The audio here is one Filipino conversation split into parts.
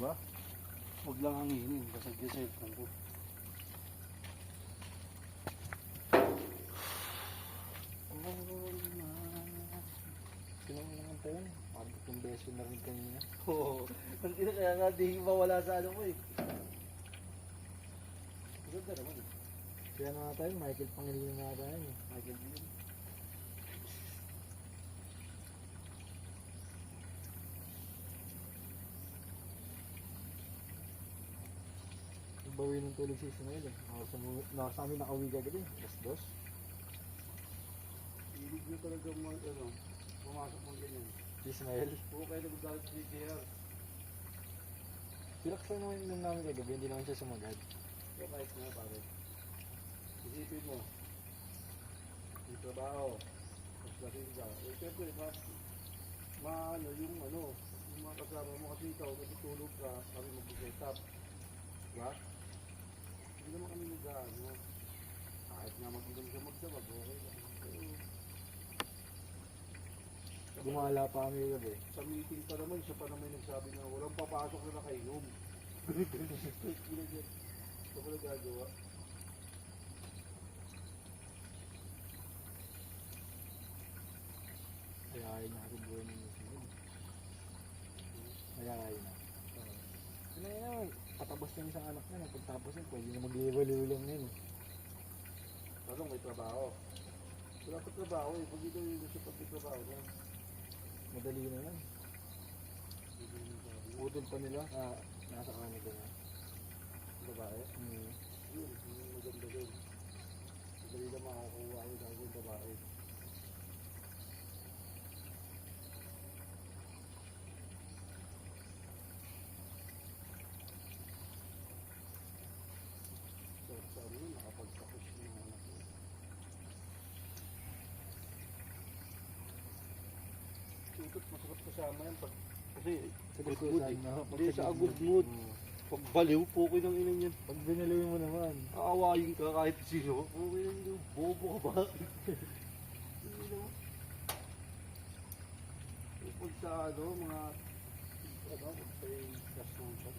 ba? Huwag lang hanginin, basag yung cellphone ko. Sinong naman tayo yun? Pagod yung beso na rin kanina. Oo. Ang ina kaya nga di mawala sa ano mo eh. Ganda naman eh. Kaya na nga tayo, Michael Pangilinan na tayo eh. Michael Bean. Bawi ng tulog si Ismael eh. Sa amin nakauwi kagabi, alas 2. Hindi nyo talaga pumasok ng ganyan. Si Ismael. Oo, kayo nagagalit sa JR. Pilaksan naman yung namin kagabi, hindi naman siya sumagad. Kaya kahit nga pare. Isipin mo. Yung trabaho. Mas lasing ka. Eh syempre, yung mga kasama mo kasi ikaw, natutulog ka, kami mag-set up. Diba? Hindi naman kami nag-ano. Kahit nga mag-inom siya magdamag, okay lang. Gumala pa kami kagabi. Sa meeting pa naman, siya pa naman nagsabi na walang papasok na nakainom. Ito ko nagagawa. Ayayin na ako buhay ng Ismael. Ayayin na. Ano yun? Patapos yung isang anak na, pagtapos yun, pwede na mag-iwaliw lang yun. Tanong, may trabaho. Wala pa trabaho eh. Pag ito yung gusto pag may trabaho na. Madali na yan. Utol pa nila, nasa Canada na. Babae? Yun, maganda yun. Madali na makakuha ko dahil yung babae. So, sa ano yun, nakapagtapos yung mga anak mo. Tutot, masarap kasama yan pag kasi good mood eh. Hindi sa good mood. Pag baliw po ko ng inan yan. Pag binaliwin mo naman, Aawayin ka kahit sino. Okay lang yun. Bobo ka ba? Hindi naman. Pag sa mga pag sa gas ng shop,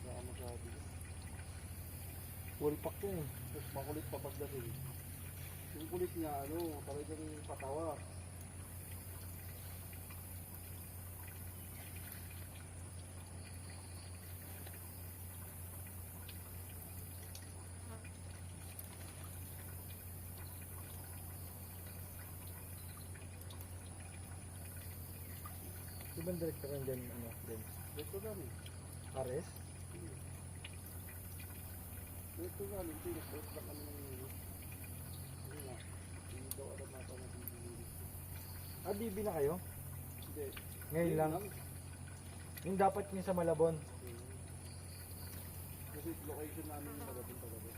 saka masabi. full pack yun eh. Tapos makulit pa pagdating. Yung kulit niya, talagang patawa. Ibang director yan dyan, din? Ito namin. Ares? Ito namin, pinag-break lang kami ng minutes. Hindi nga, hindi daw alam natin na pinag-minutes. BB na kayo? Hindi. Ngayon lang? Yung dapat yung sa Malabon. Kasi location namin yung magandang talaga.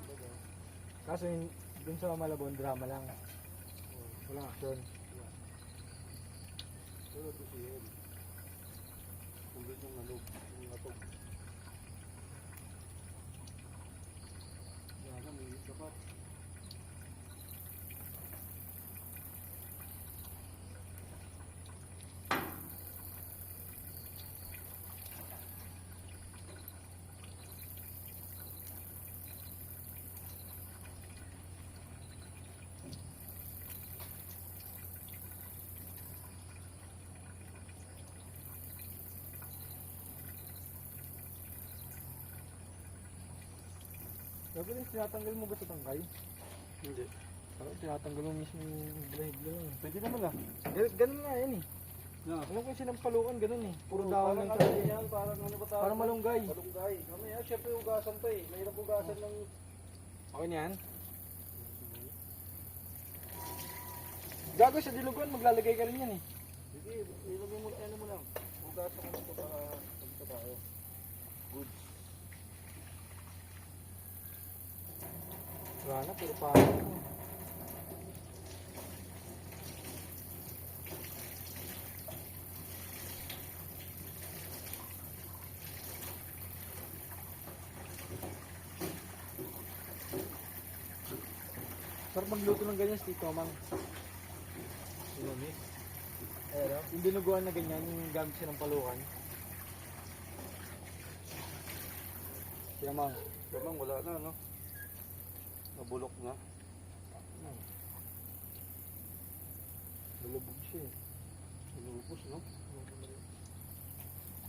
Diba? Kaso yung dun sa Malabon, drama lang. Walang action. Pero ito siya yun. Kung doon yung atog. Yan, may sapat. Sabi rin, tinatanggal mo ba sa tangkay? Hindi. Parang tinatanggal mo mismo yung blade lang. Pwede naman ah. Ganun nga yan eh. Na. Alam ko yung sinampalukan, ganun eh. Puro Oo, dahon parang lang ano sa yan, parang ano ba tawag? Parang malunggay. Malunggay. Mamaya, syempre ugasan pa eh. Mahirap ugasan ng... Okay na yan? Gago sa dilugan, maglalagay ka rin yan eh. Sige, ilagay mo, ano mo lang. Ugasan ko na ito para magtrabaho. Good. Wala na, pero parang sarap magluto ng ganyan, Tito Mang. Sinami. Ayan o. Yung dinuguan na ganyan, yung gamit siya ng palukan. Siya mang. Tamang wala na, no? Nabulok na. Nalubog siya eh. Inubos, no?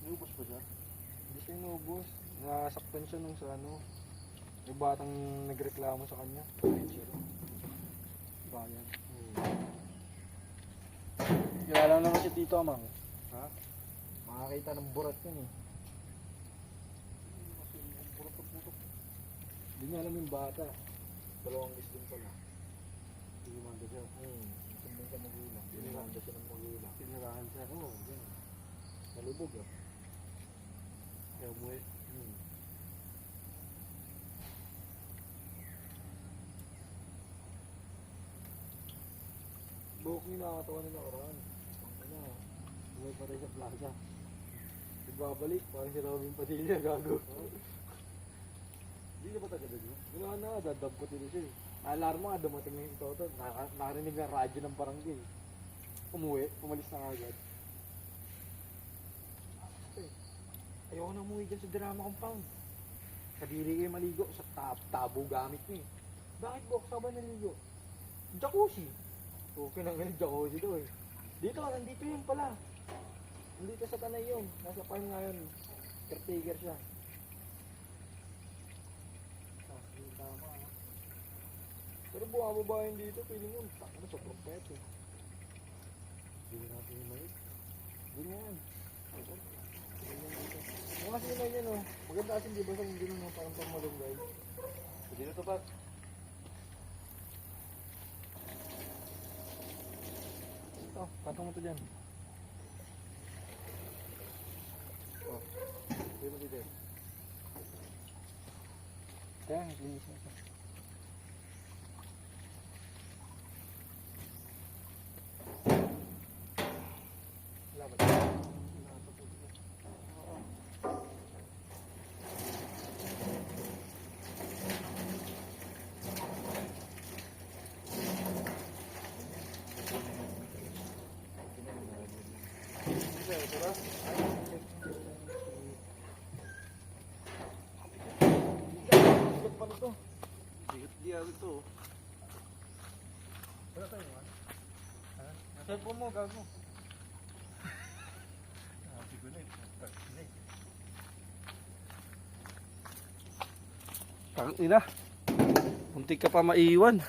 Inubos pa siya? Hindi siya inubos. Nasaktan siya nung sa ano. Yung batang nagreklamo sa kanya. Bayan. Kaya lang naman si Tito Amang. Ha? Makakita ng burat yun eh. Kasi bulok na putok. Hindi niya alam yung bata. Dalawang gusto pala. Tinimanda siya. Sumbong sa magulang. Pinilanda siya ng magulang. Tinirahan siya. Oo, yan. Nalubog ah. Kaya umuwi. Buhok niya nakakatawa na nakaraan. Ano, umuwi pa rin sa plaza. Nagbabalik, parang si Robin Padilla, gago. Hindi ka ba taga doon, no? Wala na, dadamputin din siya eh. Alarma nga, dumating na yung toto. Nakarinig ng radyo ng barangay. Umuwi, umalis na agad. Ayoko na umuwi dyan sa drama compound. Kadiri kayo maligo sa tabo gamit niya eh. Bakit box ka ba naligo? Jacuzzi. Okay na ngayon jacuzzi doon eh. Dito, nandito yun pala. Nandito sa tanay yun. Nasa farm ngayon. Caretaker siya. Tama. Pero bumababayan dito, feeling mo, ano sa propet eh. Hindi natin yung mait. Ganyan. Mga sinay yan oh. Maganda kasi di ba sa hindi naman parang pangmalunggay. Hindi na ito ba? Ito, patong mo ito dyan. Oh. Hindi mo dito. Kaya, linis na ito. Wala ba? Ito ba? Ikot pa nito. Di ito. Wala tayo naman. Cellphone mo, gago. Tang ina. Muntik ka pa maiwan.